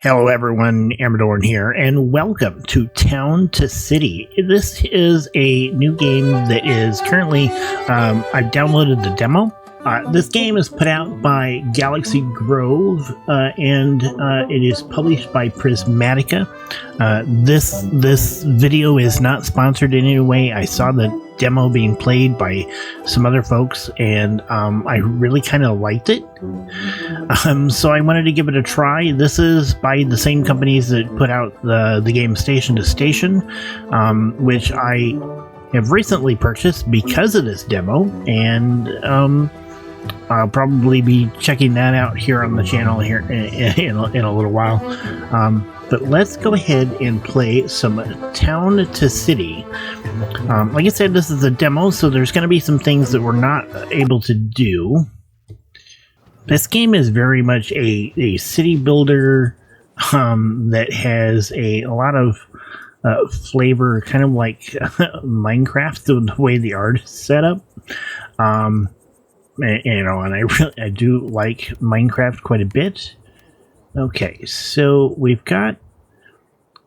Hello everyone, amradorng here, and welcome to Town to City. This is a new game that is currently, I've downloaded the demo. This game is put out by Galaxy Grove, and it is published by Prismatica. This video is not sponsored in any way. I saw the demo being played by some other folks, and I really kind of liked it. So I wanted to give it a try. This is by the same companies that put out the game Station to Station, which I have recently purchased because of this demo, and I'll probably be checking that out here on the channel here in a little while. But let's go ahead and play some Town to City. Like I said, this is a demo, so there's going to be some things that we're not able to do. This game is very much a city builder that has a lot of flavor, kind of like Minecraft, the way the art is set up. And I do like Minecraft quite a bit. Okay, so we've got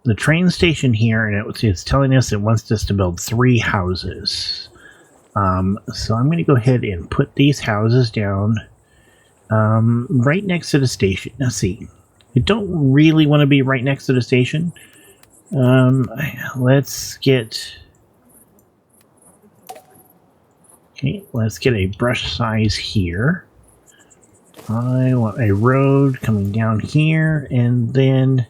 the train station here, and it's telling us it wants us to build 3 houses. So I'm going to go ahead and put these houses down right next to the station. Let's see. I don't really want to be right next to the station. Let's get a brush size here. I want a road coming down here, and then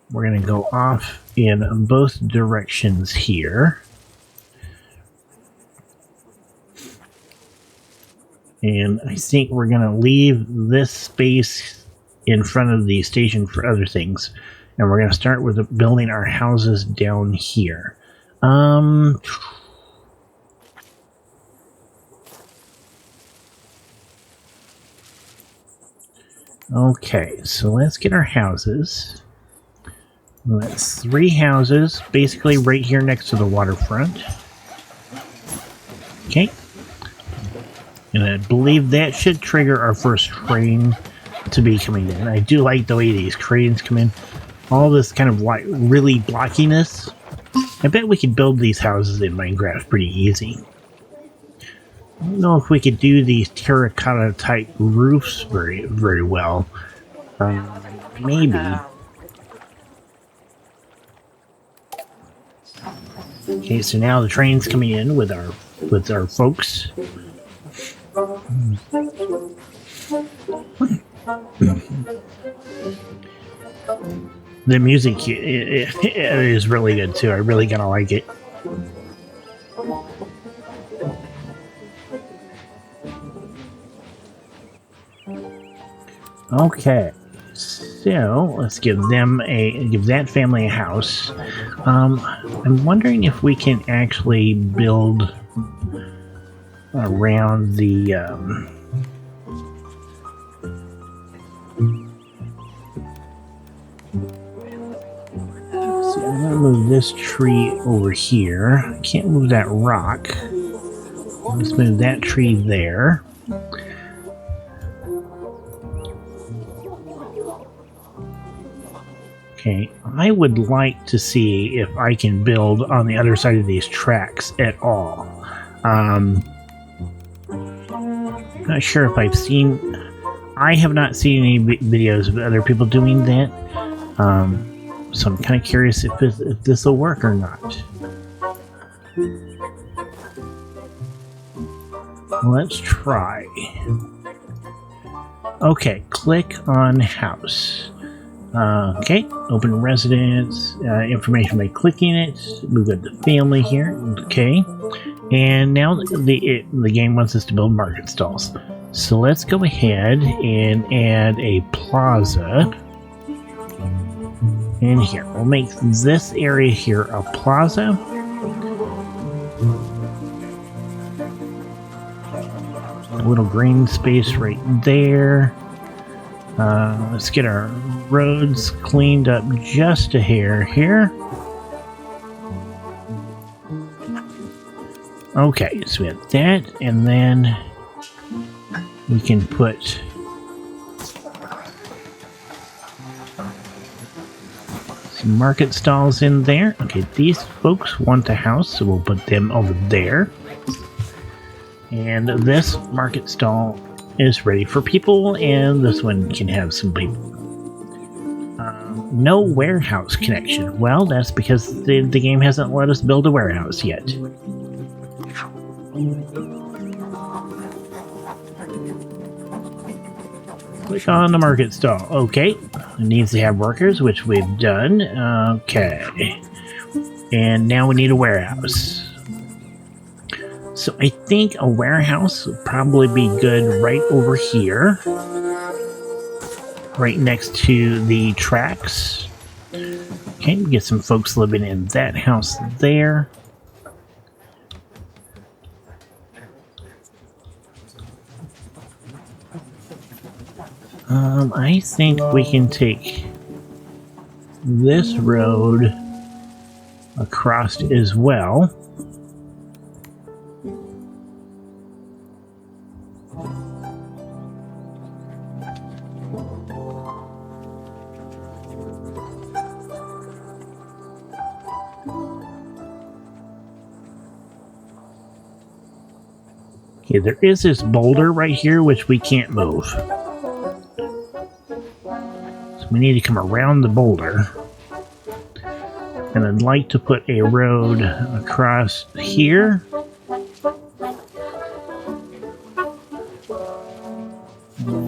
we're going to go off in both directions here. And I think we're going to leave this space in front of the station for other things. And we're going to start with building our houses down here. Okay, so let's get our houses. That's 3 houses, basically right here next to the waterfront. Okay. And I believe that should trigger our first train to be coming in. I do like the way these trains come in. All this kind of like really blockiness. I bet we could build these houses in Minecraft pretty easy. I don't know if we could do these terracotta type roofs very well. Maybe. Okay, so now the train's coming in with our folks. The music it is really good too. I really gonna like it. Okay, so let's give that family a house. I'm wondering if we can actually build around the see, I'm gonna move this tree over here. I can't move that rock. Let's move that tree there. Okay, I would like to see if I can build on the other side of these tracks at all. Not sure if I have not seen any videos of other people doing that. So I'm kind of curious if this will work or not. Let's try. Okay, click on house. Okay, open residence, information by clicking it. We've got the family here. Okay, and now the game wants us to build market stalls. So let's go ahead and add a plaza in here. We'll make this area here a plaza. A little green space right there. Let's get our roads cleaned up just a hair here. Okay, so we have that, and then we can put Some market stalls in there. Okay, these folks want a house, so we'll put them over there. And this market stall is ready for people, and this one can have some people. No warehouse connection. Well, that's because the game hasn't let us build a warehouse yet. Click on the market stall. Okay. It needs to have workers, which we've done. Okay. And now we need a warehouse. So I think a warehouse would probably be good right over here. Right next to the tracks. Okay, get some folks living in that house there. I think we can take this road across as well. Okay, there is this boulder right here which we can't move. So we need to come around the boulder. And I'd like to put a road across here.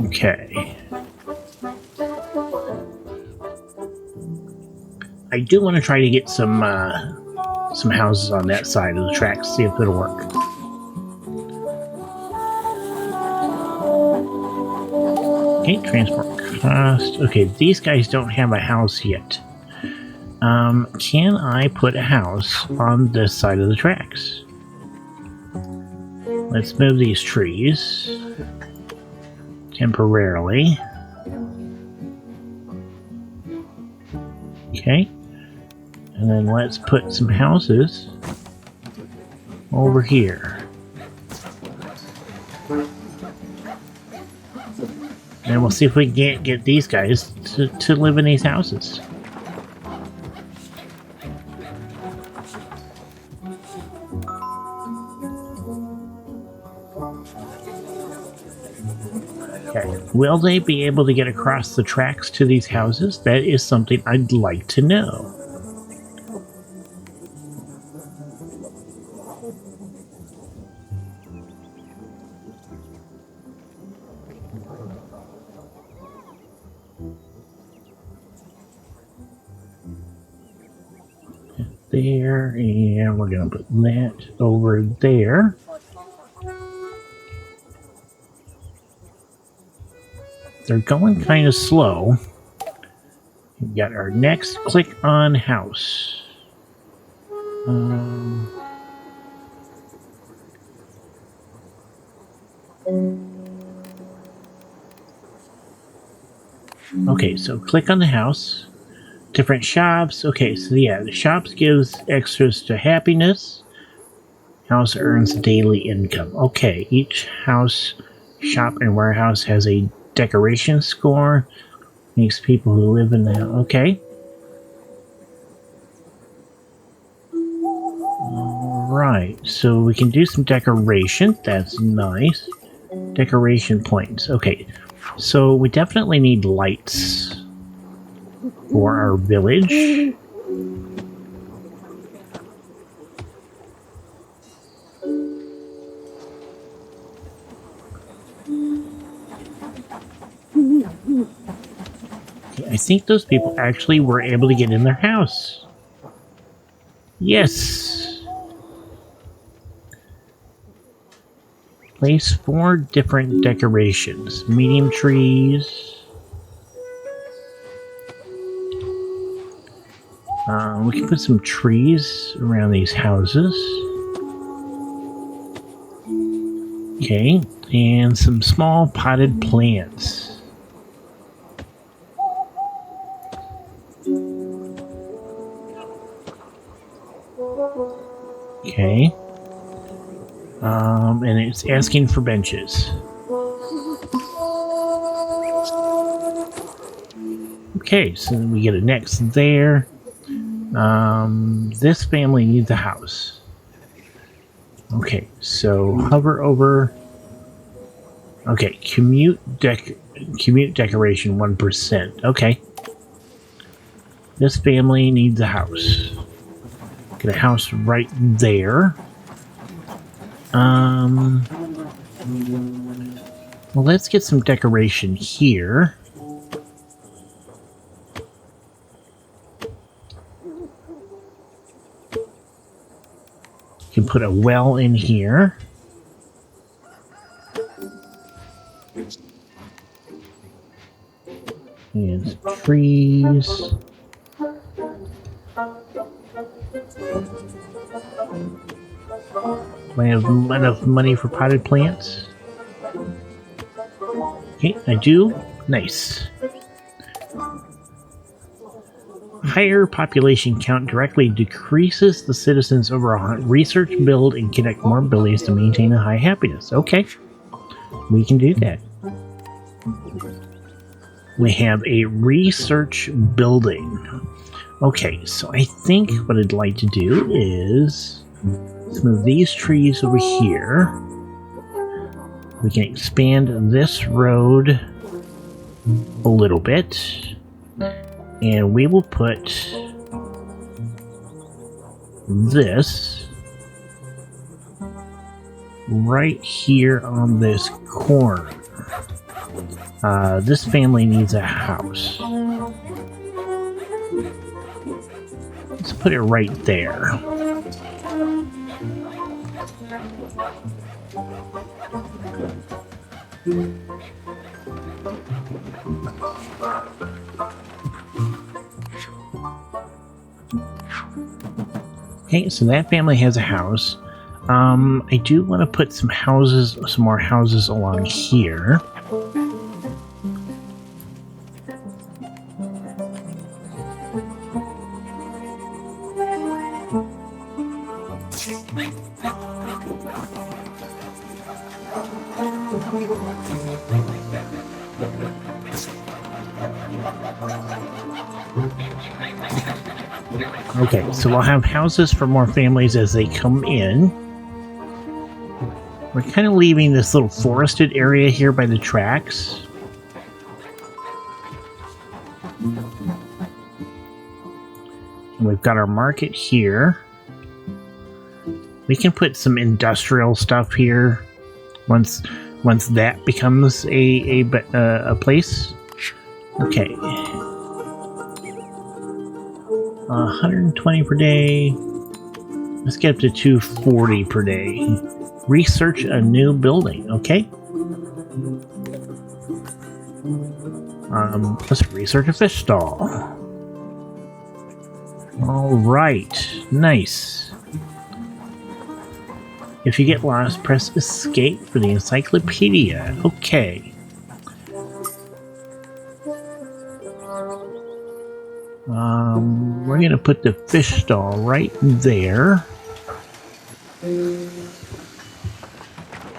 Okay. I do want to try to get some houses on that side of the tracks, see if it'll work. Okay, transport cost. Okay, these guys don't have a house yet. Can I put a house on this side of the tracks? Let's move these trees temporarily. Okay. And then let's put some houses over here. And we'll see if we can't get these guys to live in these houses. Okay. Will they be able to get across the tracks to these houses? That is something I'd like to know. There, and we're going to put that over there. They're going kind of slow. We've got our next click on house. Okay, so click on the house. Different shops. Okay, so yeah, the shops gives extras to happiness. House earns daily income. Okay, each house, shop, and warehouse has a decoration score. Makes people who live in the house. Okay. Alright, so we can do some decoration. That's nice. Decoration points. Okay, so we definitely need lights for our village. Okay, I think those people actually were able to get in their house. Yes. Place 4 different decorations. Medium trees. We can put some trees around these houses. Okay, and some small potted plants. Okay. And it's asking for benches. Okay, so then we get a next there. This family needs a house. Okay, so hover over. Okay, commute decoration 1%. Okay. This family needs a house. Get a house right there. Well, let's get some decoration here. You can put a well in here. And trees. Do I have enough money for potted plants? Okay, I do. Nice. Higher population count directly decreases the citizens' overall research, build, and connect more abilities to maintain a high happiness. Okay, we can do that. We have a research building. Okay, so I think what I'd like to do is let's move these trees over here. We can expand this road a little bit. And we will put this right here on this corner. This family needs a house. Let's put it right there. Okay, so that family has a house. I do want to put some more houses along here. Okay, so we'll have houses for more families as they come in. We're kind of leaving this little forested area here by the tracks. And we've got our market here. We can put some industrial stuff here once that becomes a place. Okay. 120 per day. Let's get up to 240 per day. Research a new building. Okay. Let's research a fish stall. All right. Nice. If you get lost, press escape for the encyclopedia. Okay. We're going to put the fish stall right there. I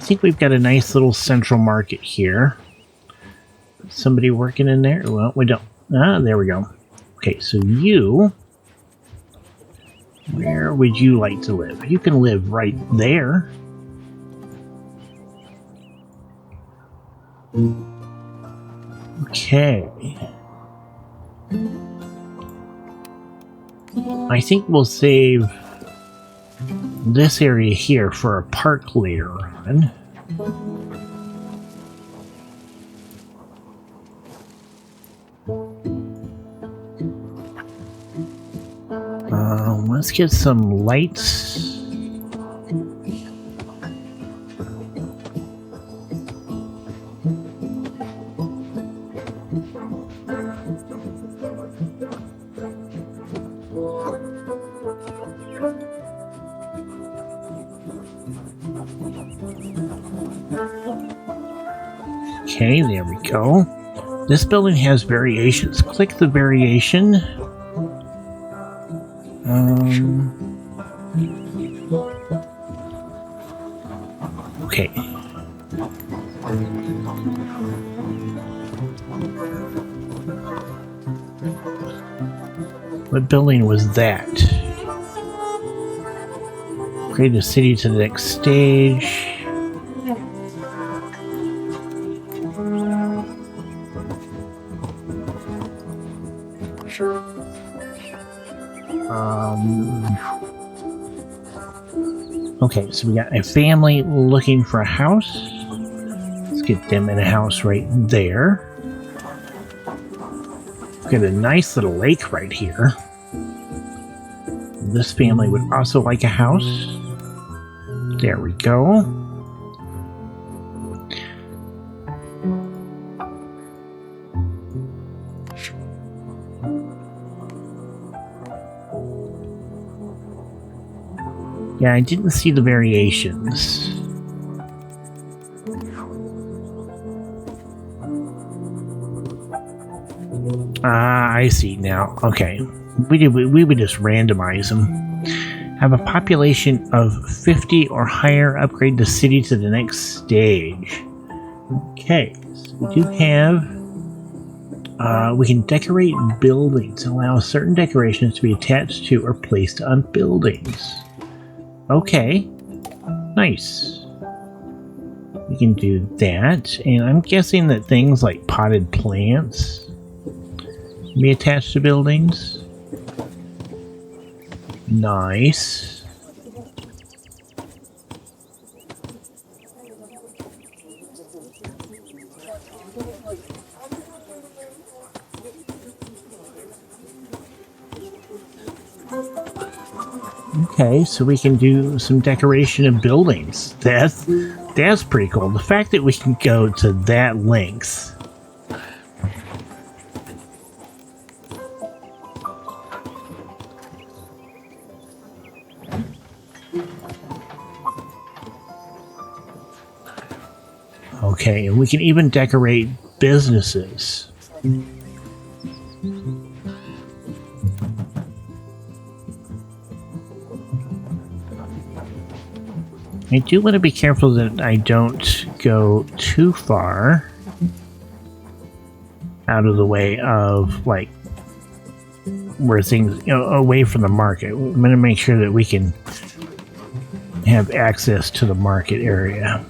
think we've got a nice little central market here. Somebody working in there? Well, we don't. Ah, there we go. Okay, so you... Where would you like to live? You can live right there. Okay. I think we'll save this area here for a park later on. Let's get some lights. Okay, there we go. This building has variations. Click the variation. Okay. What building was that? Upgrade the city to the next stage. Okay, so we got a family looking for a house. Let's get them in a house right there. We've got a nice little lake right here. This family would also like a house. There we go. Yeah, I didn't see the variations. Ah, I see now. Okay. We would just randomize them. Have a population of 50 or higher, upgrade the city to the next stage. Okay, so we do have... we can decorate buildings and allow certain decorations to be attached to or placed on buildings. Okay, nice. We can do that, and I'm guessing that things like potted plants can be attached to buildings. Nice. Okay, so we can do some decoration of buildings. That's pretty cool. The fact that we can go to that length. Okay, and we can even decorate businesses. I do want to be careful that I don't go too far out of the way of, like, where things, you know, away from the market. I'm going to make sure that we can have access to the market area.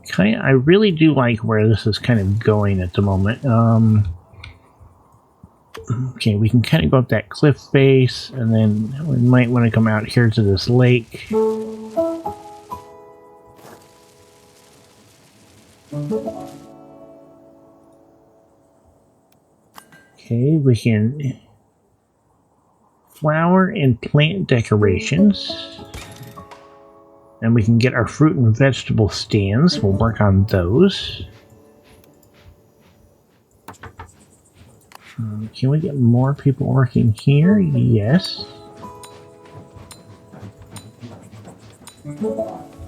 Okay. I really do like where this is kind of going at the moment. Okay, we can kind of go up that cliff face, and then we might want to come out here to this lake. Okay, we can flower and plant decorations. And we can get our fruit and vegetable stands. We'll work on those. Can we get more people working here? Yes.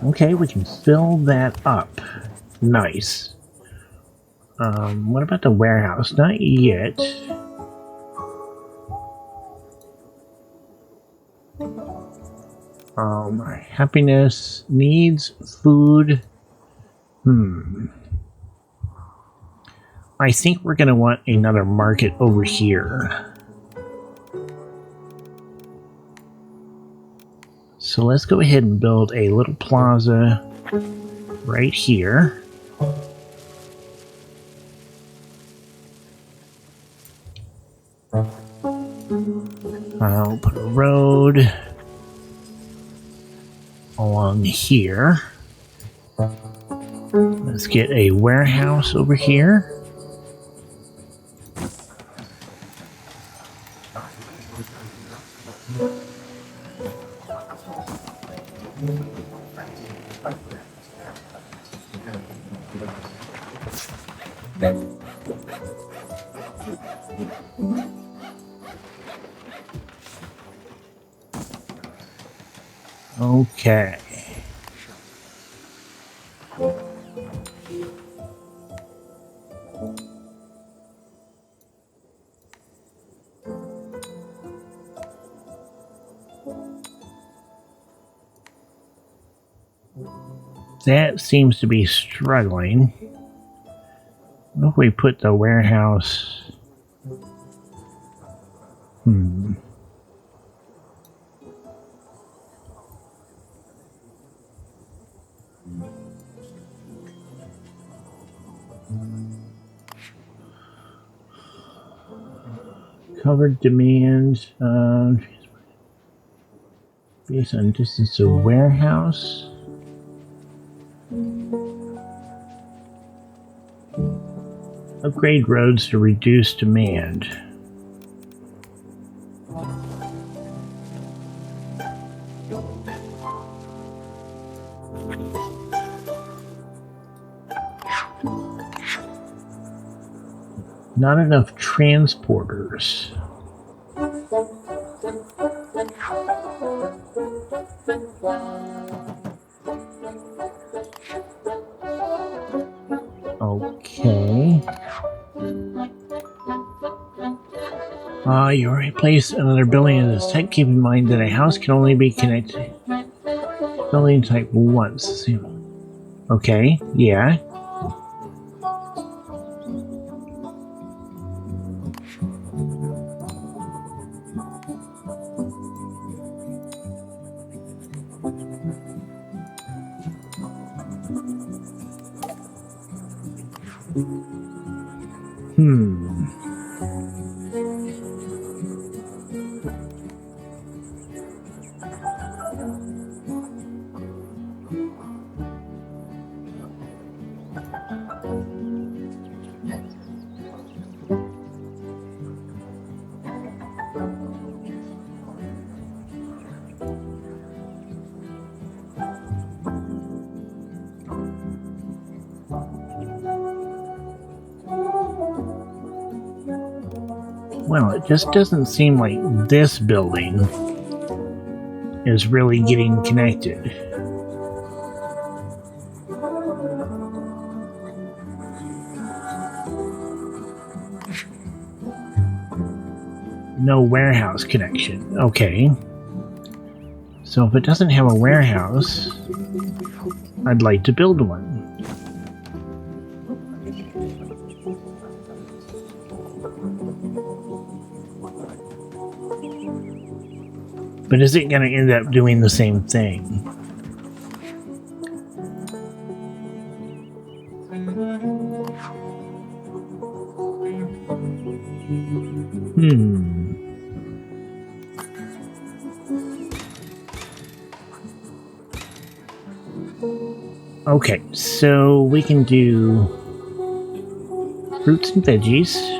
Okay, we can fill that up. Nice. What about the warehouse? Not yet. Happiness, needs, food. I think we're going to want another market over here. So let's go ahead and build a little plaza right here. I'll put a road along here. Let's get a warehouse over here. Okay. That seems to be struggling. What if we put the warehouse... Covered demand based on distance to warehouse. Upgrade roads to reduce demand. Not enough transporters. Okay. You replace another building in this type. Keep in mind that a house can only be connected to building type once. Okay, yeah. Well, it just doesn't seem like this building is really getting connected. No warehouse connection. Okay. So if it doesn't have a warehouse, I'd like to build one. But is it going to end up doing the same thing? Okay, so we can do fruits and veggies.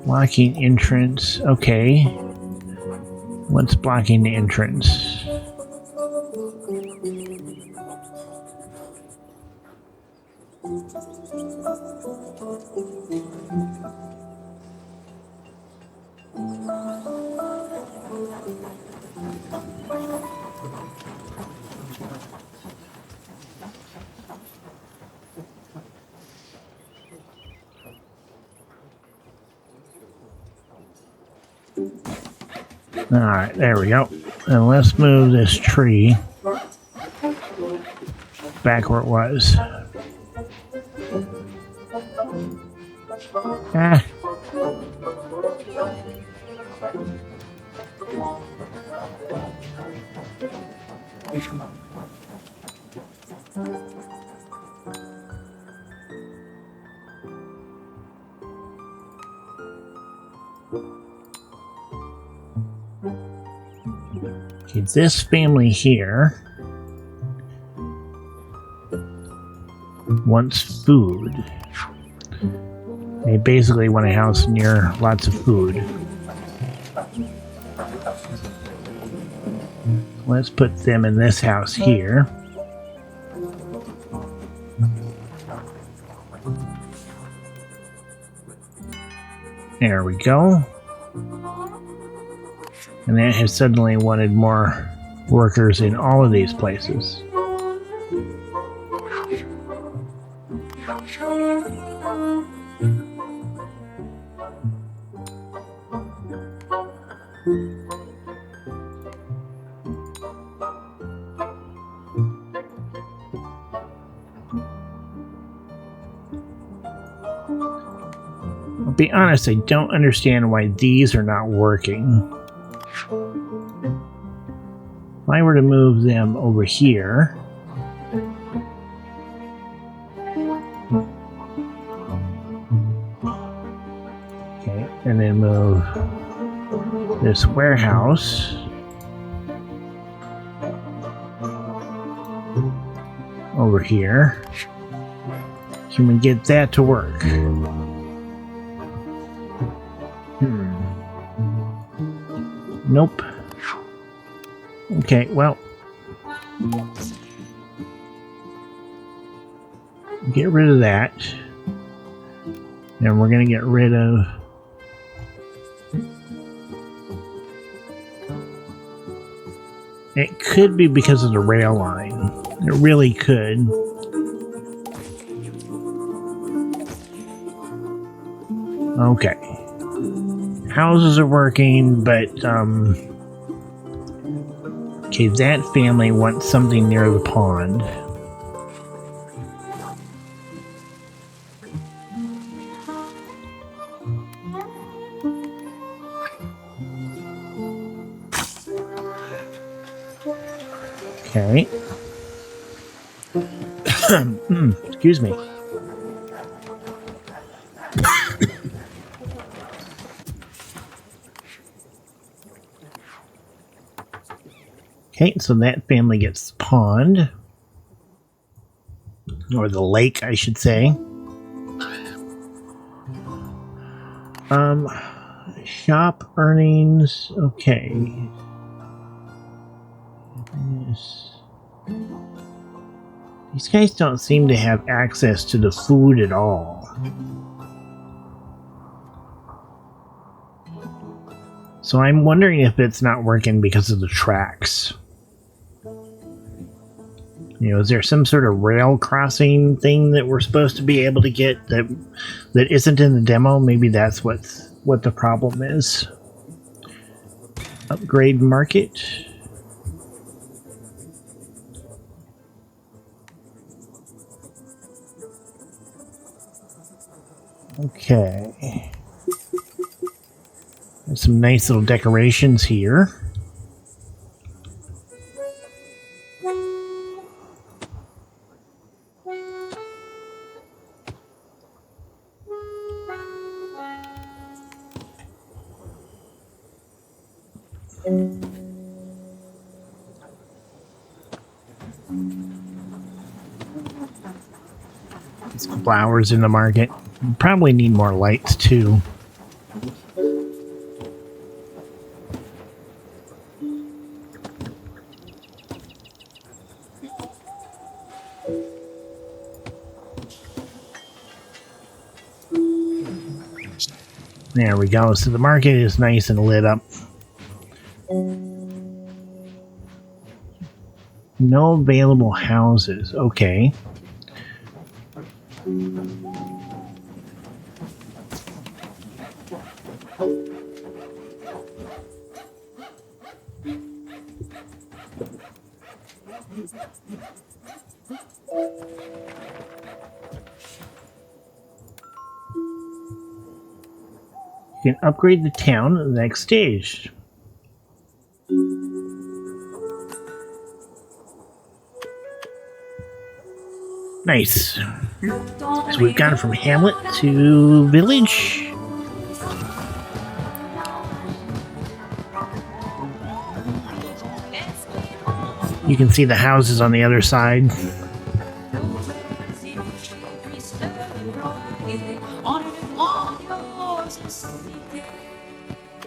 Blocking entrance. Okay. What's blocking the entrance? Alright, there we go. And let's move this tree back where it was. Ah. Okay, this family here wants food. They basically want a house near lots of food. Let's put them in this house here. There we go. And that has suddenly wanted more workers in all of these places. I'll be honest, I don't understand why these are not working. If I were to move them over here, okay, and then move this warehouse over here, can we get that to work? Nope. Okay, well, get rid of that. And we're going to get rid of it. Could be because of the rail line. It really could. Okay. Houses are working, but okay, that family wants something near the pond. Okay. Excuse me. Okay, so that family gets the pond. Or the lake, I should say. Shop earnings. Okay. These guys don't seem to have access to the food at all. So I'm wondering if it's not working because of the tracks. You know, is there some sort of rail crossing thing that we're supposed to be able to get that isn't in the demo? Maybe that's what the problem is. Upgrade market. Okay. There's some nice little decorations here. Some flowers in the market. Probably need more lights too. There we go. So the market is nice and lit up. No available houses. Okay. You can upgrade the town at the next stage. Nice. So we've gone from hamlet to village. You can see the houses on the other side.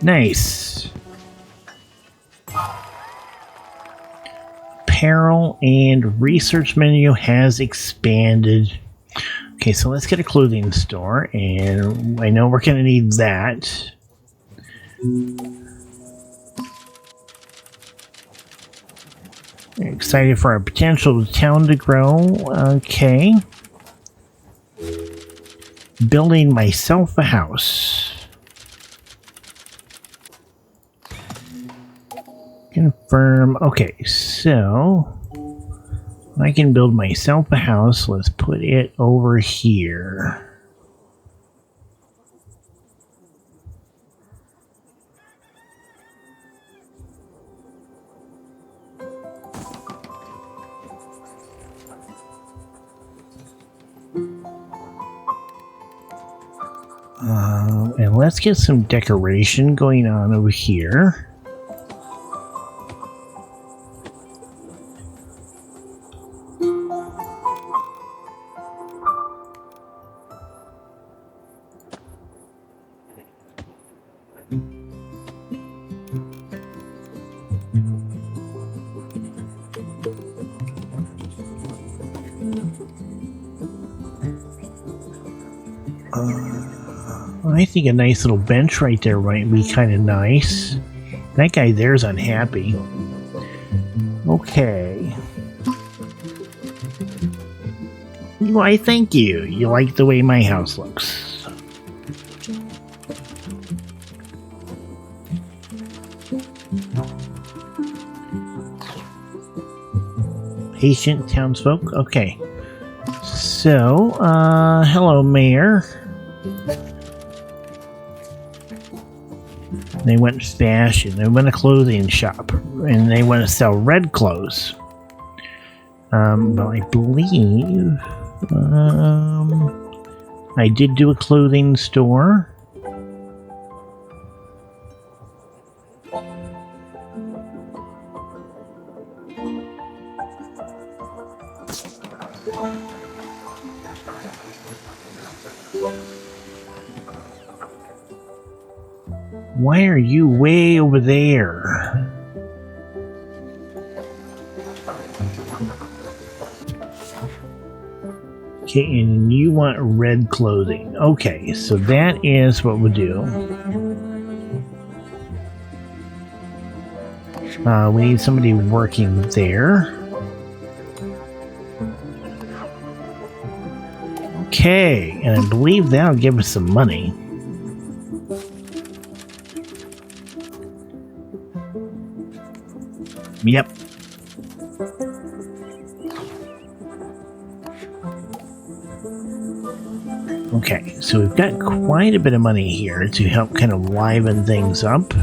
Nice. Apparel and research menu has expanded. Okay, so let's get a clothing store, and I know we're going to need that. Excited for our potential town to grow. Okay. Building myself a house. Confirm. Okay, so I can build myself a house. Let's put it over here. And let's get some decoration going on over here. I think a nice little bench right there might be kind of nice. That guy there's unhappy. Okay. Why, thank you. You like the way my house looks. Patient townsfolk. Okay. So, hello, Mayor. They went fashion. They went a clothing shop, and they want to sell red clothes. But I believe I did do a clothing store. Why are you way over there? Okay, and you want red clothing. Okay, so that is what we'll do. We need somebody working there. Okay, and I believe that'll give us some money. Yep. Okay, so we've got quite a bit of money here to help kind of liven things up.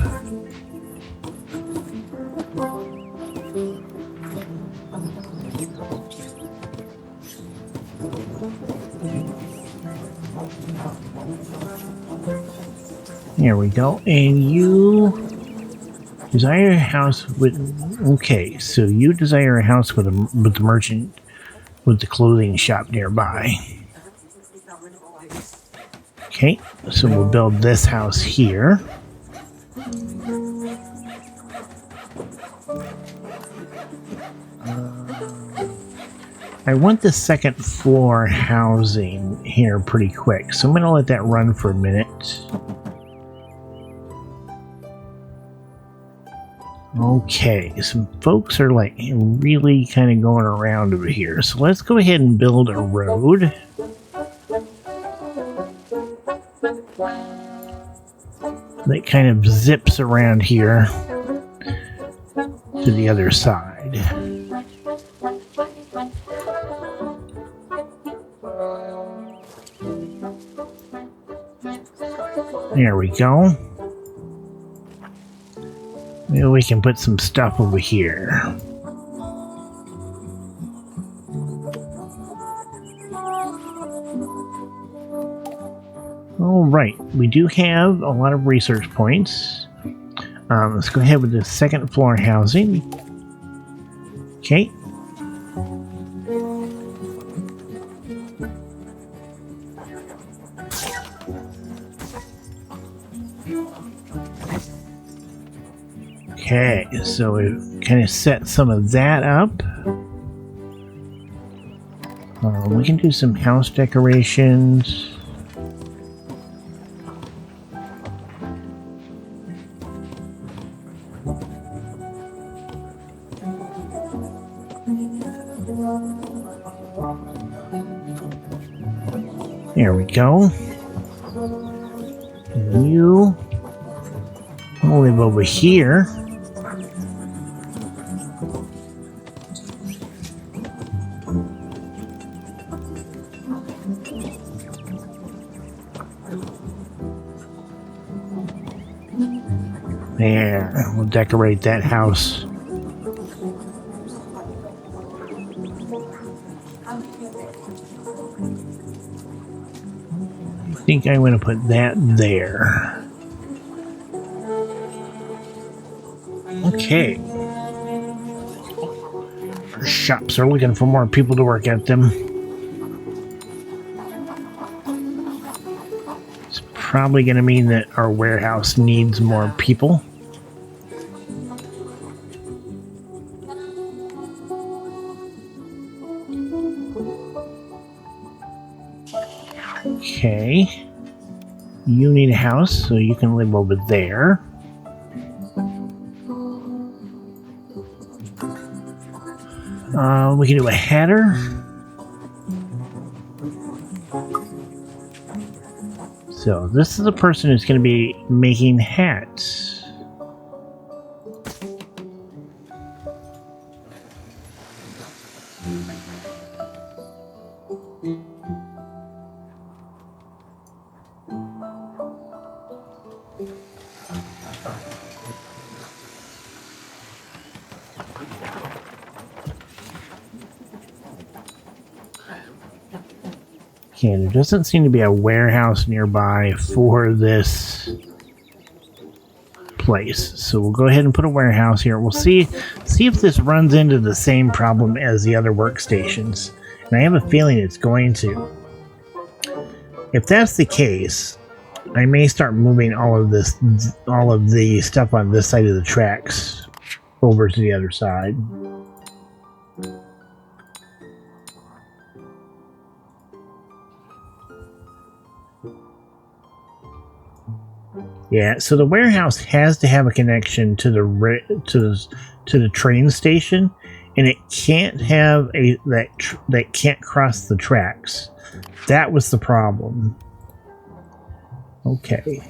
There we go. And you desire a house with... Okay, so you desire a house with the merchant with the clothing shop nearby. Okay, so we'll build this house here. I want the second floor housing here pretty quick, so I'm going to let that run for a minute. Okay, some folks are like really kind of going around over here, so let's go ahead and build a road. That kind of zips around here to the other side. There we go. Maybe we can put some stuff over here. Alright, we do have a lot of research points. Let's go ahead with the second floor housing. Okay. Okay, so we've kind of set some of that up. We can do some house decorations. There we go. And you live over here. There, we'll decorate that house. I think I'm going to put that there. Okay. Our shops are looking for more people to work at them. It's probably going to mean that our warehouse needs more people. Okay. You need a house, so you can live over there. We can do a hatter. So this is a person who's going to be making hats. Okay, there doesn't seem to be a warehouse nearby for this place. So we'll go ahead and put a warehouse here. We'll see if this runs into the same problem as the other workstations. And I have a feeling it's going to. If that's the case, I may start moving all of the stuff on this side of the tracks over to the other side. Yeah, so the warehouse has to have a connection to the train station, and it can't have that can't cross the tracks. That was the problem. Okay,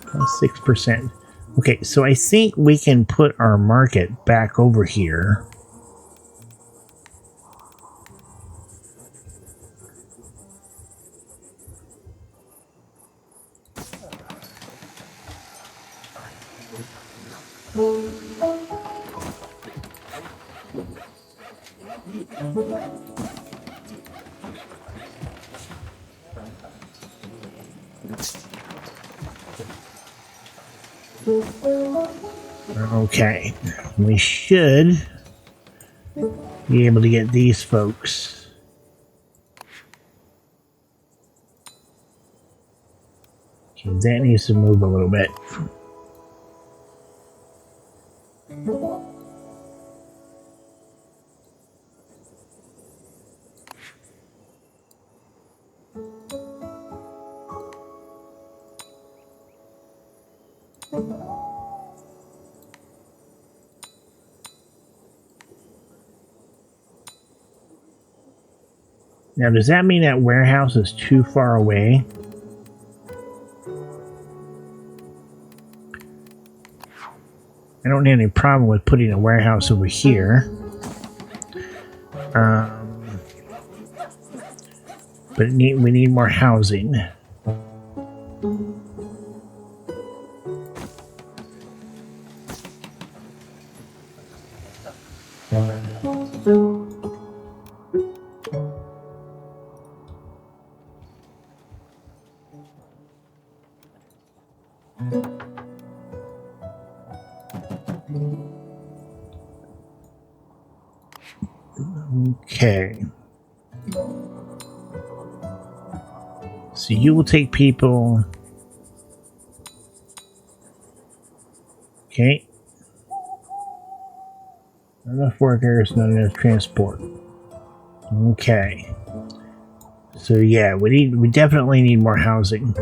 6%. Okay, so I think we can put our market back over here. Okay, we should be able to get these folks. Okay, that needs to move a little bit. Now, does that mean that warehouse is too far away? I don't have any problem with putting a warehouse over here. But we need more housing. Okay. So you will take people. Okay. Not enough workers, not enough transport. Okay. So yeah, we definitely need more housing.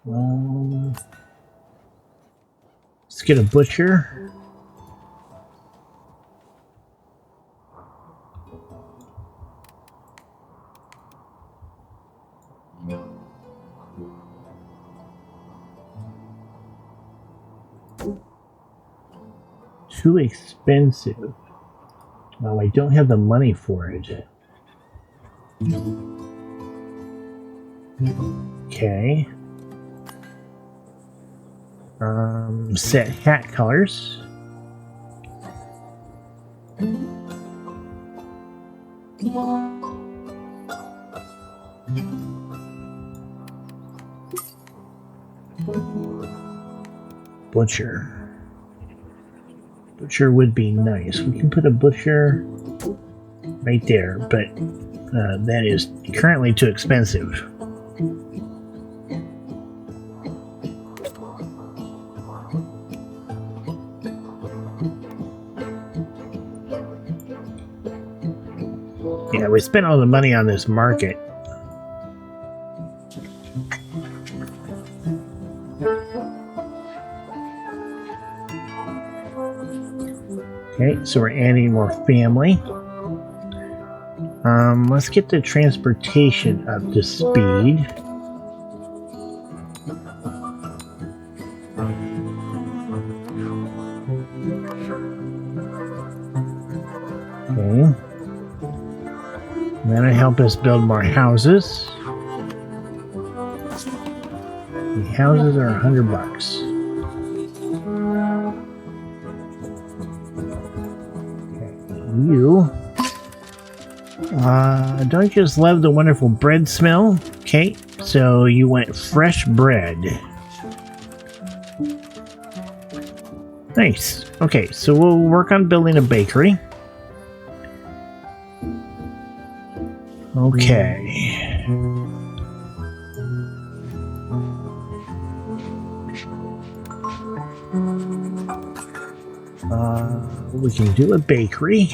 Let's get a butcher. Too expensive. Oh, I don't have the money for it. Okay. Set hat colors. Butcher. Butcher would be nice. We can put a butcher right there, but that is currently too expensive. Yeah, we spent all the money on this market. Okay, so we're adding more family. Let's get the transportation up to speed. Okay. That'll help us build more houses. The houses are $100. You don't just love the wonderful bread smell. Okay, so you want fresh bread. Nice. Okay, so we'll work on building a bakery. Okay. We can do a bakery.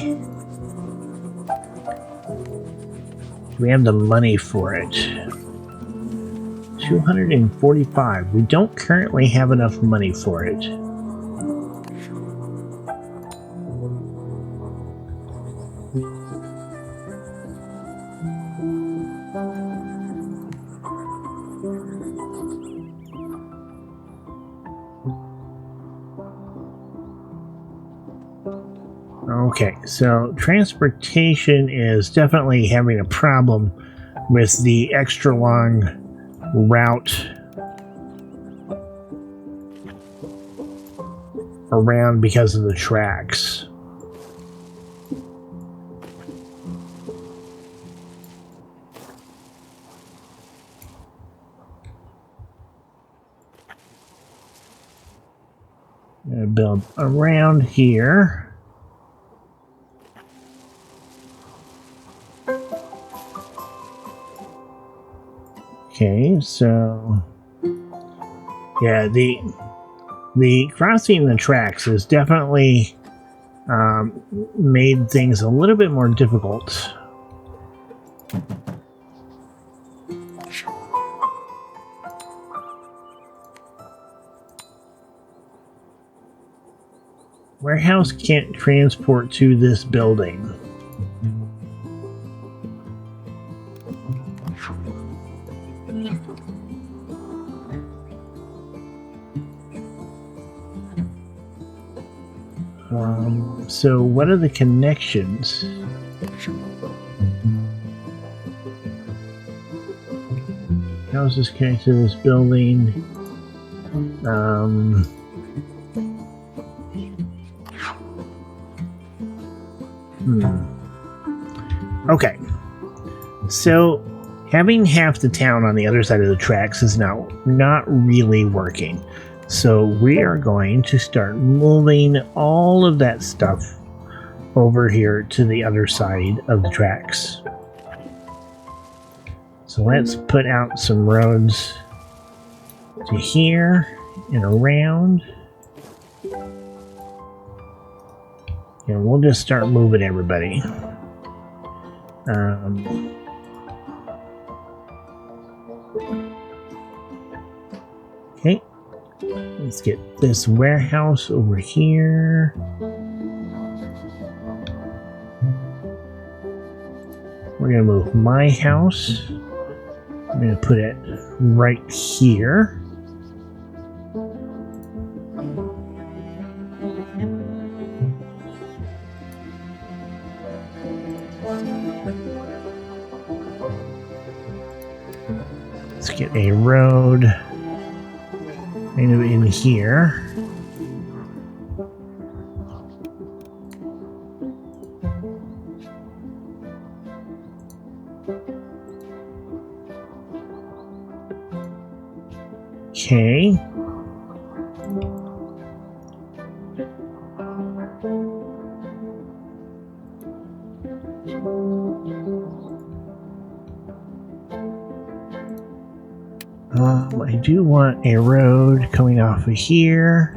We have the money for it. 245. We don't currently have enough money for it. Okay, so transportation is definitely having a problem with the extra long route around because of the tracks. I'm gonna build around here. Okay, so yeah, the crossing the tracks has definitely made things a little bit more difficult. Warehouse can't transport to this building. So what are the connections? How is this connected to this building? Okay. So having half the town on the other side of the tracks is now not really working. So we are going to start moving all of that stuff over here to the other side of the tracks. So let's put out some roads to here and around. And we'll just start moving everybody. Okay, let's get this warehouse over here. We're gonna move my house. I'm gonna put it right here. Let's get a road in here. Okay. I do want a road coming off of here.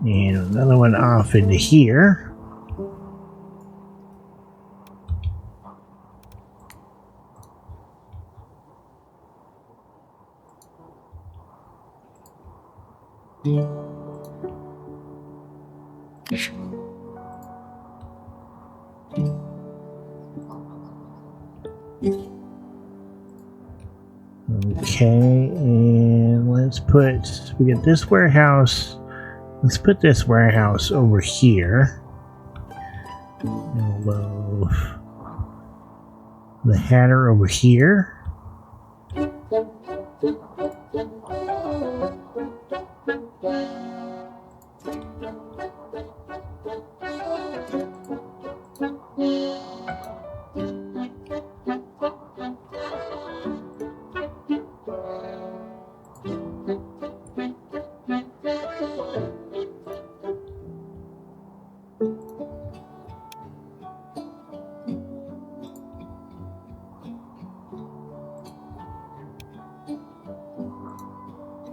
And another one off into here. Okay, and we get this warehouse. Let's put this warehouse over here. And we'll move the Hatter over here.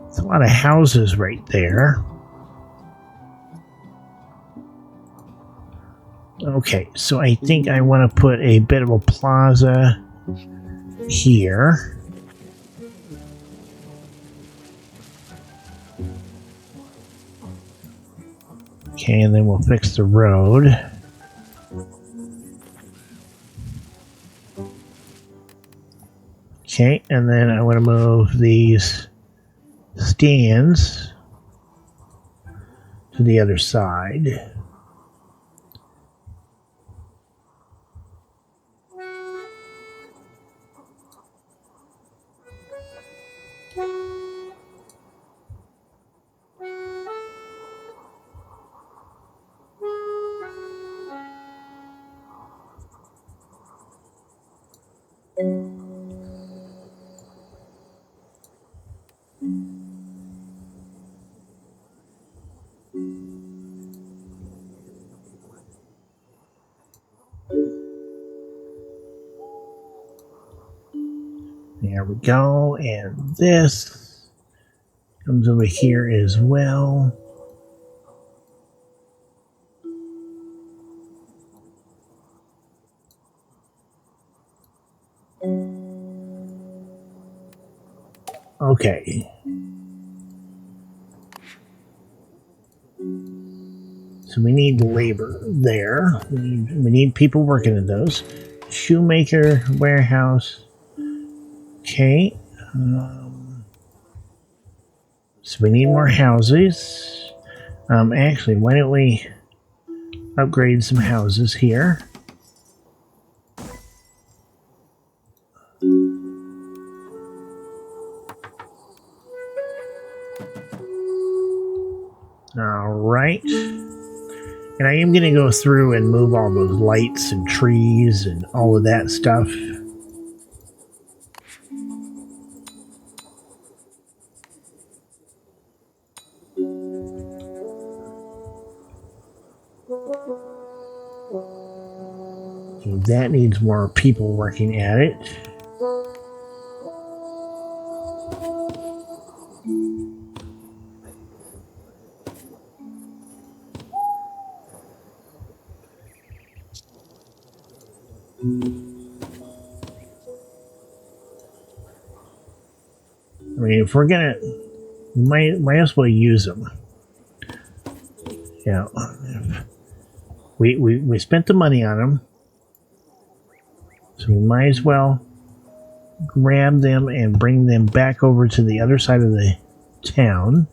It's a lot of houses right there. Okay, so I think I want to put a bit of a plaza here. Okay, and then we'll fix the road. Okay, and then I want to move these stands to the other side. There we go, and this comes over here as well. Okay. So we need labor there. We need people working in those. Shoemaker, warehouse. Okay. So we need more houses. Actually, why don't we upgrade some houses here? Alright. And I am going to go through and move all those lights and trees and all of that stuff. That needs more people working at it. mean, if we're gonna, might as well use them. Yeah, we spent the money on them, so we might as well grab them and bring them back over to the other side of the town.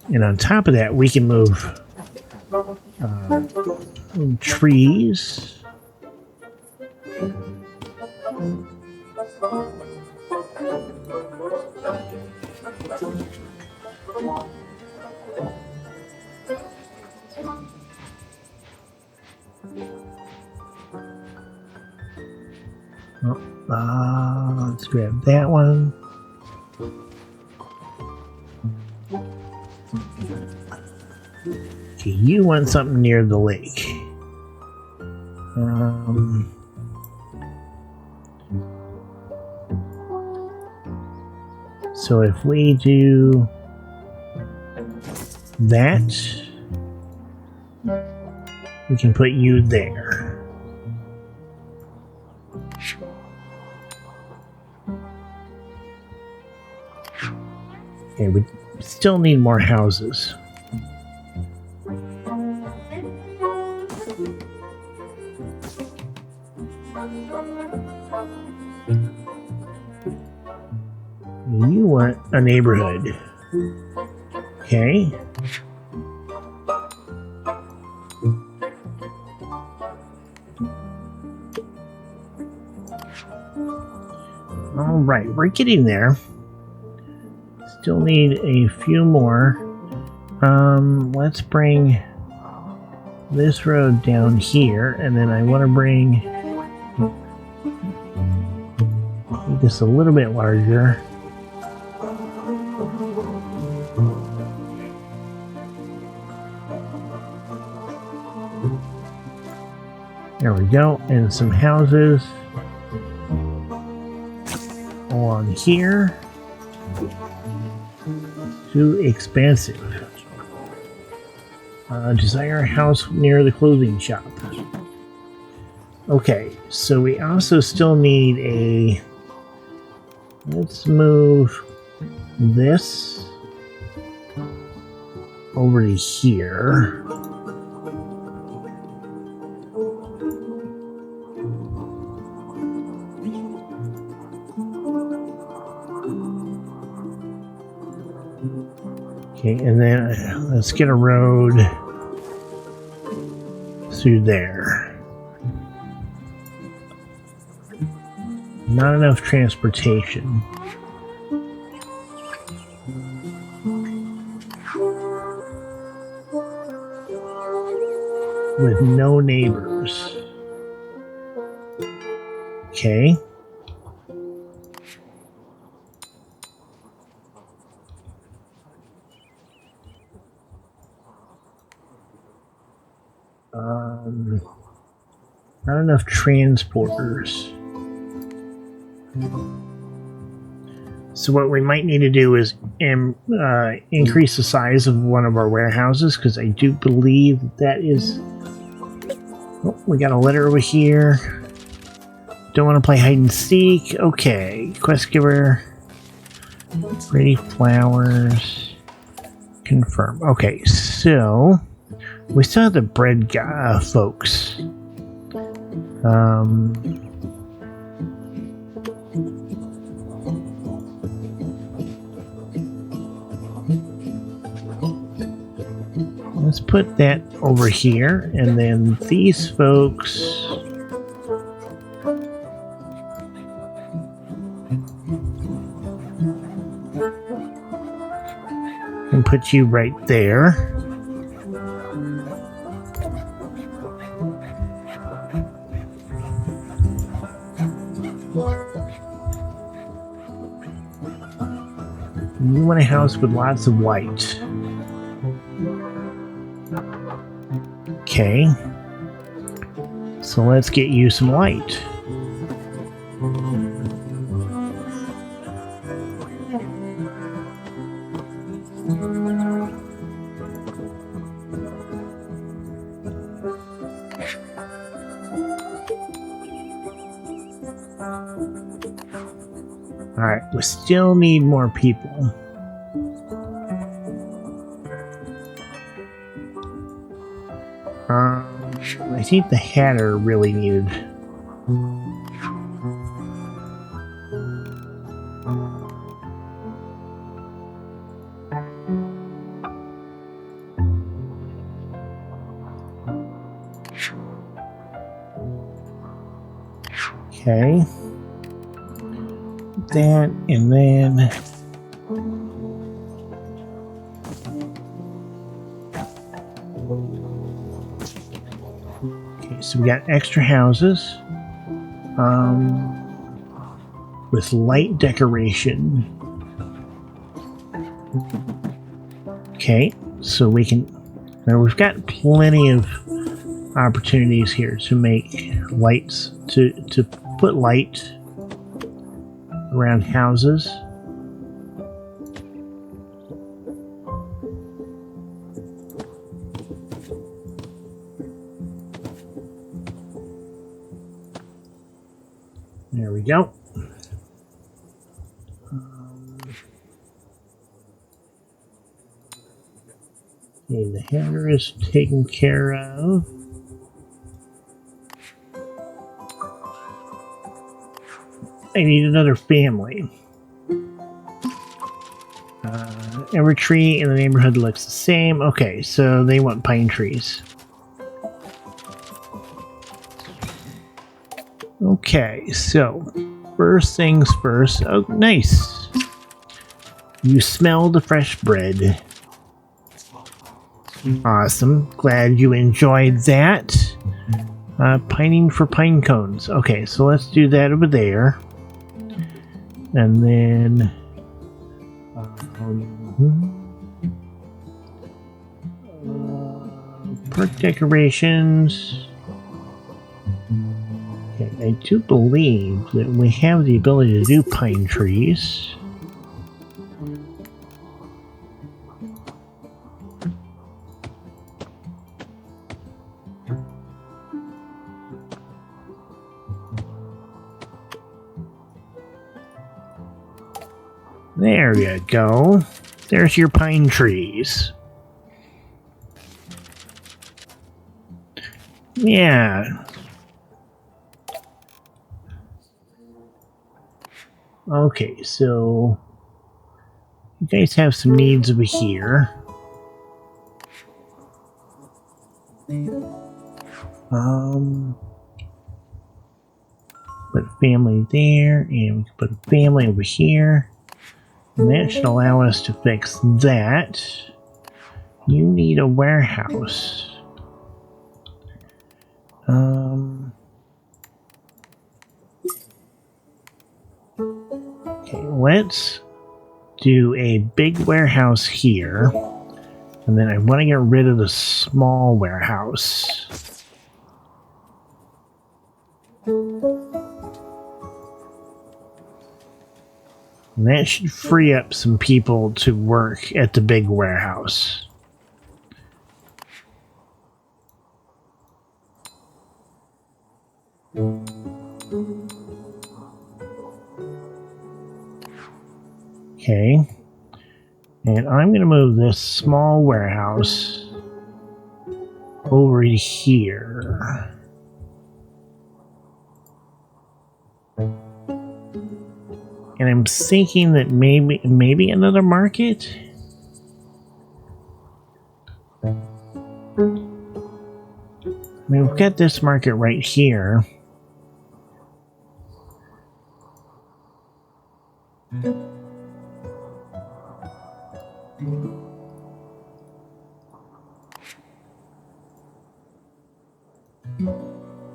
And on top of that, we can move trees. Let's grab that one. Okay, you want something near the lake. So if we do that, we can put you there. Okay, we still need more houses. You want a neighborhood. Okay. All right, we're getting there. Still need a few more. Let's bring this road down here, and then I want to bring this a little bit larger. There we go, and some houses along here. Too expensive. Desire a house near the clothing shop. Okay, so we also still need a... Let's move this over to here. Okay, and then let's get a road through there. Not enough transportation. With no neighbors. Okay. Not enough transporters. So what we might need to do is increase the size of one of our warehouses, because I do believe that is... Oh, we got a letter over here. Don't want to play hide and seek. Okay, quest giver. Pretty flowers. Confirm. Okay, so we still have the bread folks. Let's put that over here, and then these folks and put you right there. You want a house with lots of white. Okay. So let's get you some light. Alright, we still need more people. I think the Hatter really needed. Okay. That, and then... Okay, so we got extra houses. With light decoration. Okay, so we can... Now we've got plenty of opportunities here to make lights, to put light around houses. There we go. Okay, the Hatter is taken care of. I need another family. Every tree in the neighborhood looks the same. Okay, so they want pine trees. Okay, so first things first. Oh, nice. You smell the fresh bread. Awesome. Glad you enjoyed that. Pining for pine cones. Okay, so let's do that over there. And then... park decorations. Okay, I do believe that we have the ability to do pine trees. There you go. There's your pine trees. Yeah. Okay, so you guys have some needs over here. Put a family there, and we can put a family over here. And that should allow us to fix that. You need a warehouse. Okay, let's do a big warehouse here. And then I want to get rid of the small warehouse. And that should free up some people to work at the big warehouse. Okay. And I'm going to move this small warehouse over here. And I'm thinking that maybe another market? I mean, we've got this market right here.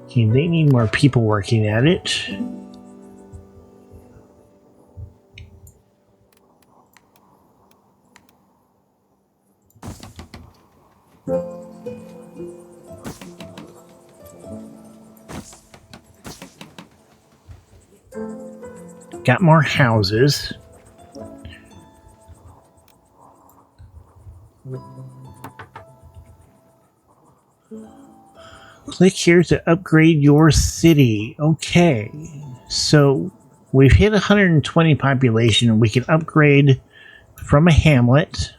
Okay, they need more people working at it. Got more houses. Click here to upgrade your city. Okay, so We've hit 120 population. We can upgrade from a hamlet.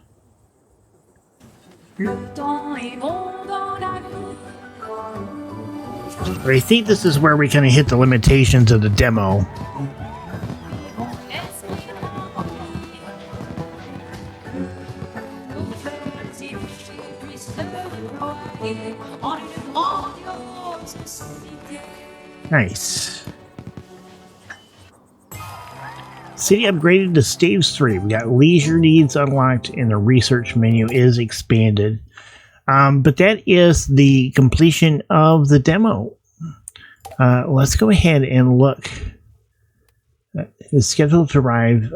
I think this is where we kind of hit the limitations of the demo. Nice. City upgraded to stage 3. We got leisure needs unlocked and the research menu is expanded. But that is the completion of the demo. Let's go ahead and look. It's scheduled to arrive.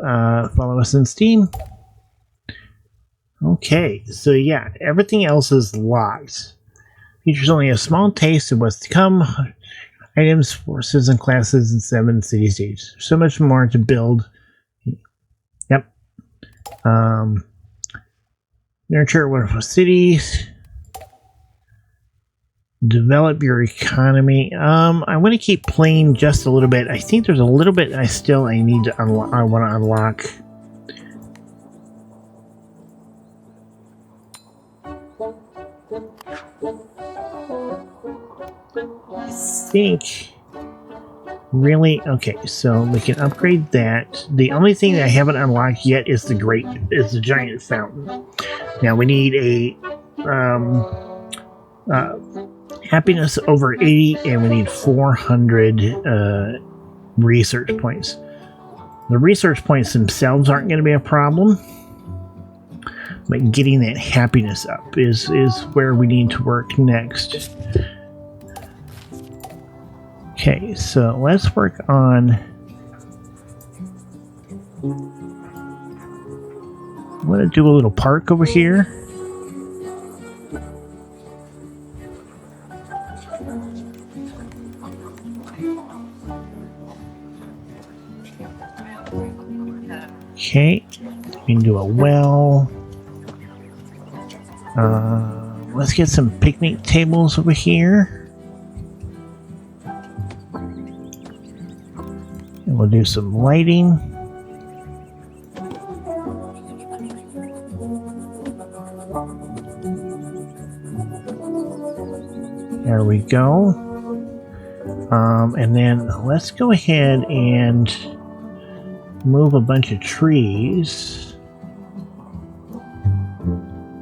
Follow us on Steam. Okay, so yeah, everything else is locked. Features only a small taste of what's to come. Items, forces, and classes in 7 city stages. So much more to build. Yep. Nurture wonderful cities. Develop your economy. I want to keep playing just a little bit. I think there's a little bit I need to unlock. I want to unlock. I think really okay. So we can upgrade that. The only thing that I haven't unlocked yet is the giant fountain. Now we need a happiness over 80, and we need 400 research points. The research points themselves aren't going to be a problem, but getting that happiness up is where we need to work next. Okay, so let's work on. I'm going to do a little park over here. Okay, we can do a well. Let's get some picnic tables over here. And we'll do some lighting. There we go. And then let's go ahead and move a bunch of trees,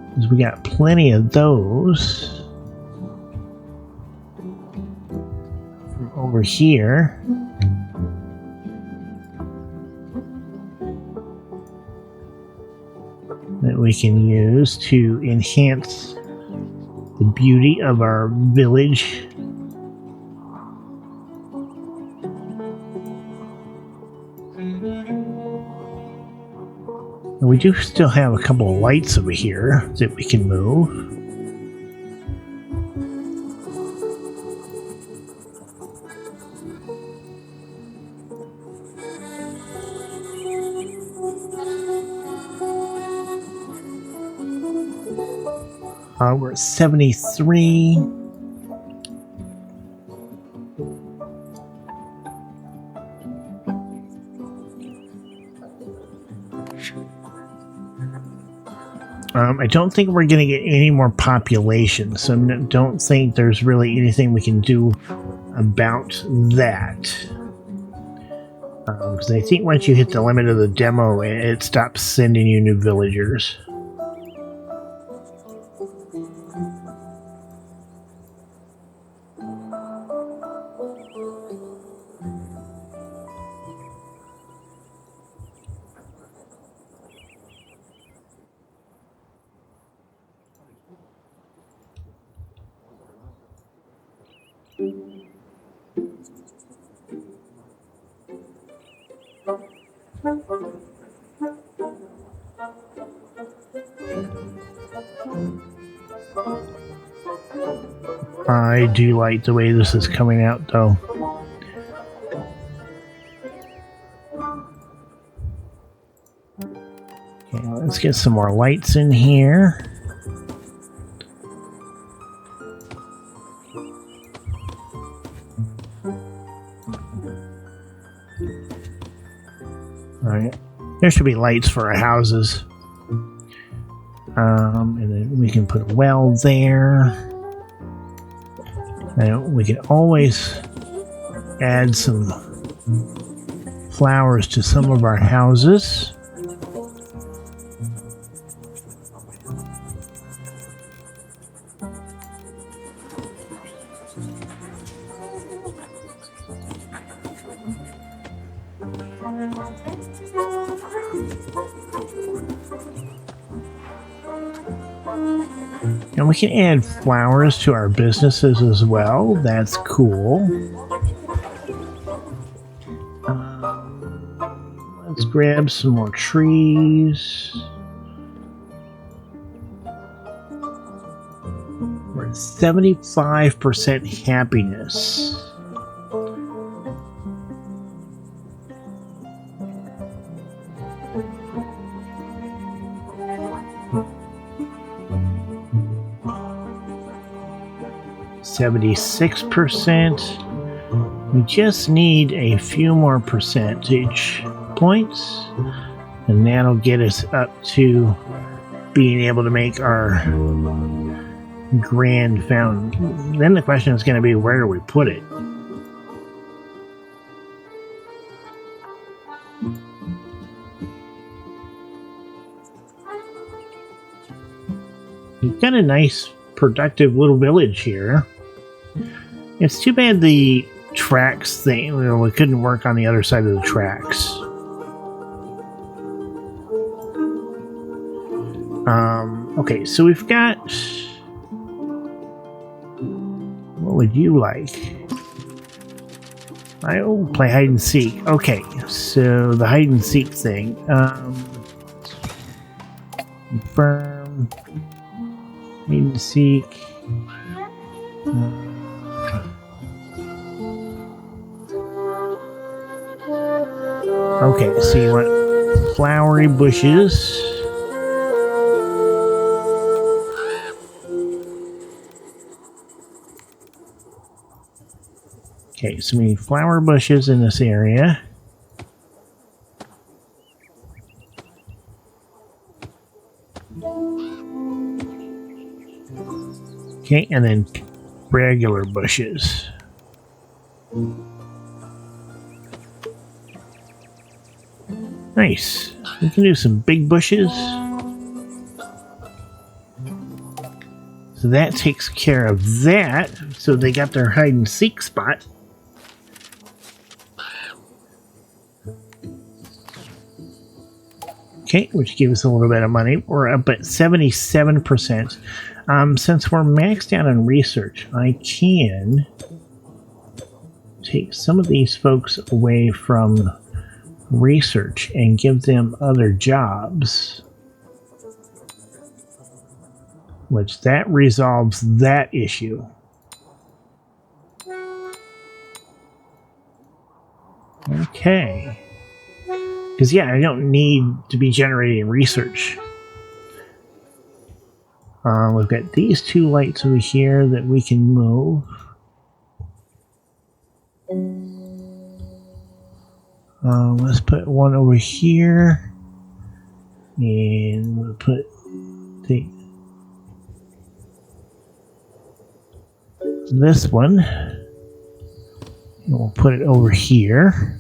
because we got plenty of those from over here. That we can use to enhance the beauty of our village. And we do still have a couple of lights over here that we can move. We're at 73. I don't think we're going to get any more population, so don't think there's really anything we can do about that. Because I think once you hit the limit of the demo, it stops sending you new villagers. I do like the way this is coming out, though. Okay, let's get some more lights in here. Alright. There should be lights for our houses. And then we can put a well there. And we can always add some flowers to some of our houses. And we can add flowers to our businesses as well. That's cool. Let's grab some more trees. We're at 75% happiness. %. We just need a few more percentage points, and that'll get us up to being able to make our grand fountain. Then the question is going to be, where do we put it? You've got a nice, productive little village here. It's too bad the tracks thing, we couldn't work on the other side of the tracks. Okay, so we've got... What would you like? I'll play hide and seek. Okay, so the hide and seek thing. Confirm. Hide and seek. Okay, so you want flowery bushes. Okay, so we need flower bushes in this area. Okay, and then regular bushes. Nice. We can do some big bushes. So that takes care of that. So they got their hide and seek spot. Okay, which gives us a little bit of money. We're up at 77%. Since we're maxed out on research, I can take some of these folks away from research and give them other jobs, which that resolves that issue. Okay, because yeah, I don't need to be generating research. We've got these two lights over here that we can move. Let's put one over here, and we'll put this one, and we'll put it over here.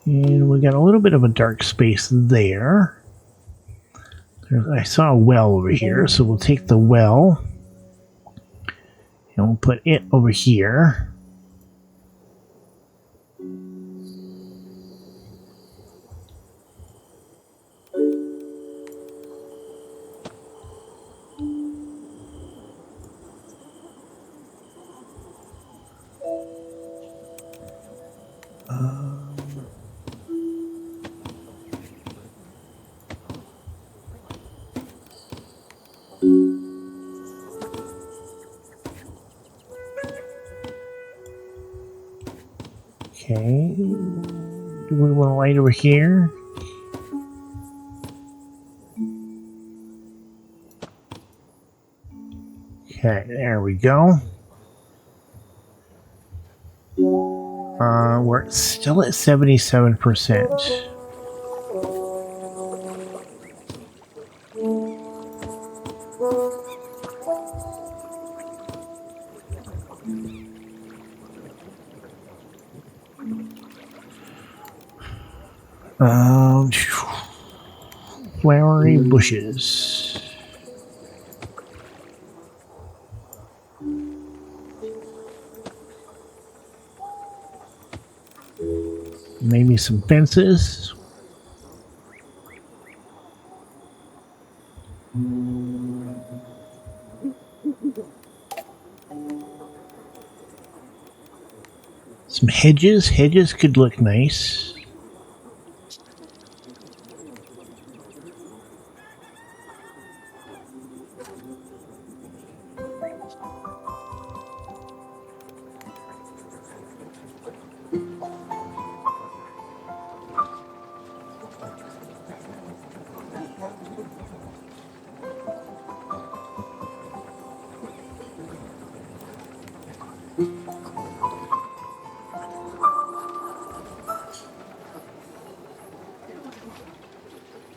And we got a little bit of a dark space there. I saw a well over here, so we'll take the well and we'll put it over here. Okay, do we want a light over here? Okay, there we go. We're still at 77%. Flowery bushes. Maybe some fences. Some hedges. Hedges could look nice.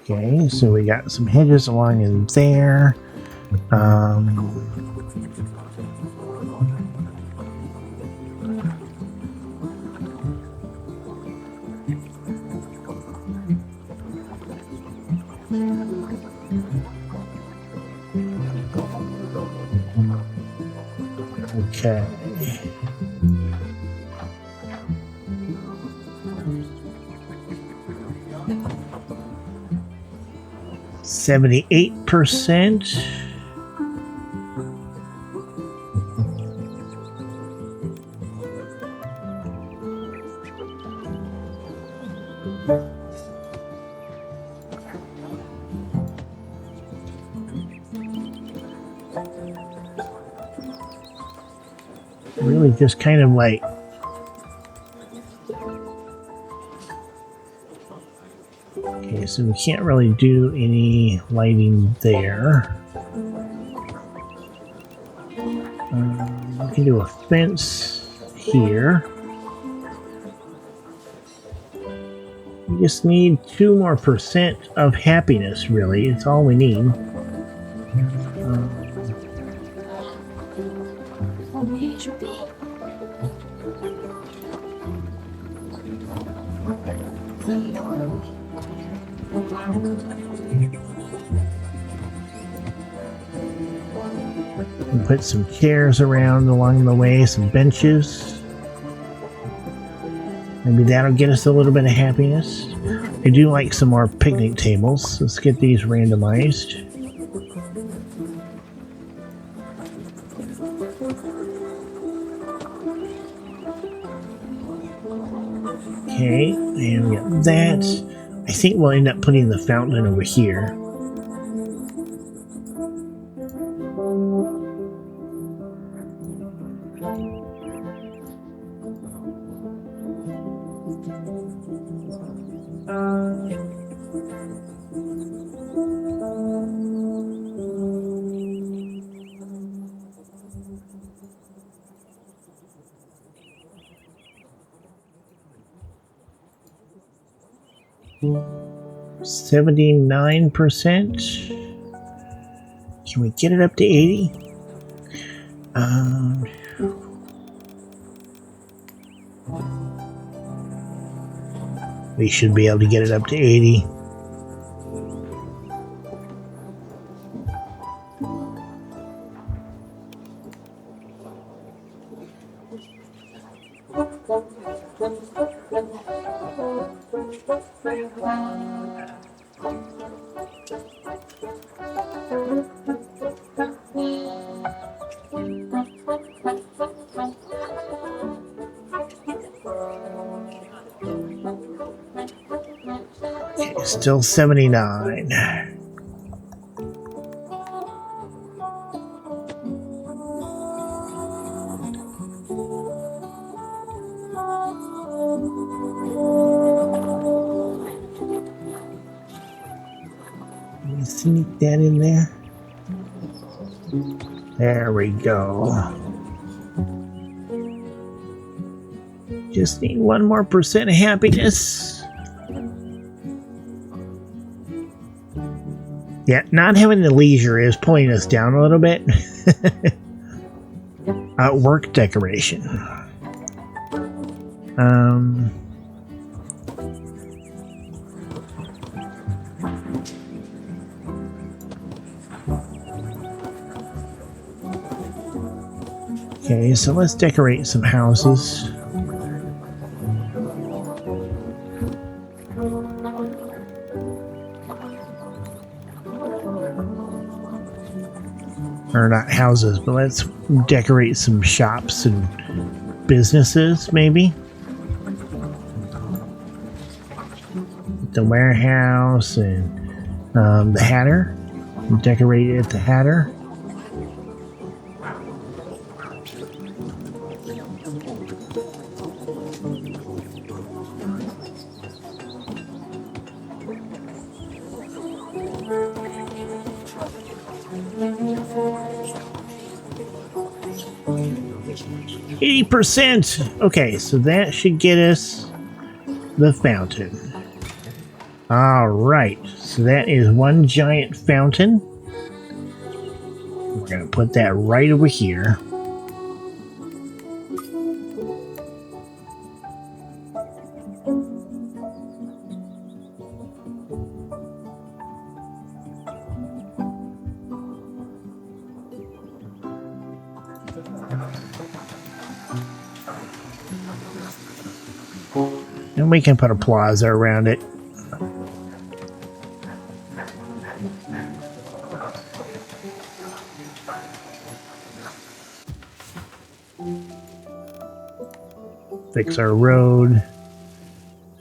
Okay, so we got some hedges along in there. Okay. %. Really just kind of like okay, so we can't really do any lighting there. We can do a fence here. We just need 2 more % of happiness, really. It's all we need. And put some chairs around along the way, some benches. Maybe that'll get us a little bit of happiness. I do like some more picnic tables. Let's get these randomized. Okay, and we got that. I think we'll end up putting the fountain over here. %. Can we get it up to 80? We should be able to get it up to 80. Okay, still 79. Sneak that in there. There we go. Just need 1 more % of happiness. Yeah, not having the leisure is pulling us down a little bit. Work decoration. Okay, so let's decorate some houses. Or not houses, but let's decorate some shops and businesses, maybe. The warehouse and the Hatter. Decorate it at the Hatter. %. Okay, so that should get us the fountain. All right, so that is 1 giant fountain. We're gonna put that right over here. And we can put a plaza around it. Fix our road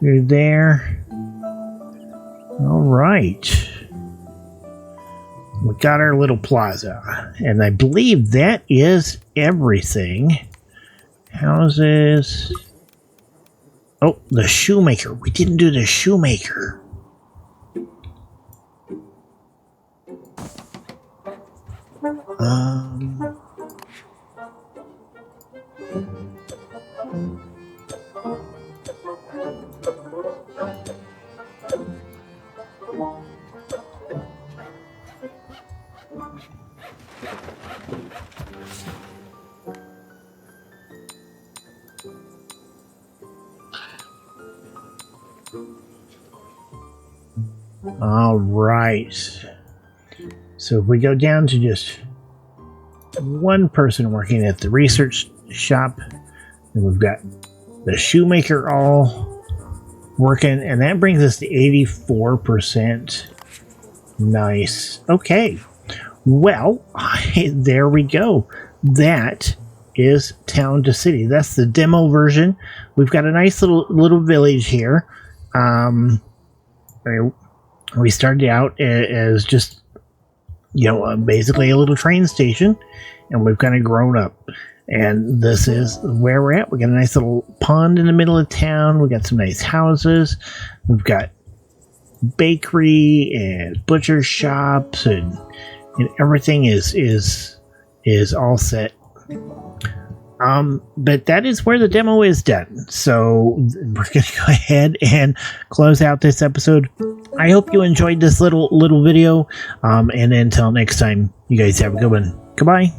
through there. All right. We got our little plaza. And I believe that is everything. Houses. Oh, the shoemaker. We didn't do the shoemaker. All right. So if we go down to just 1 person working at the research shop, and we've got the shoemaker all working, and that brings us to 84%. Nice. Okay. Well, there we go. That is Town to City. That's the demo version. We've got a nice little village here. We started out as just, basically a little train station, and we've kind of grown up. And this is where we're at. We got a nice little pond in the middle of town. We got some nice houses. We've got bakery and butcher shops, and everything is all set. But that is where the demo is done. So we're going to go ahead and close out this episode. I hope you enjoyed this little video. And until next time, you guys have a good one. Goodbye.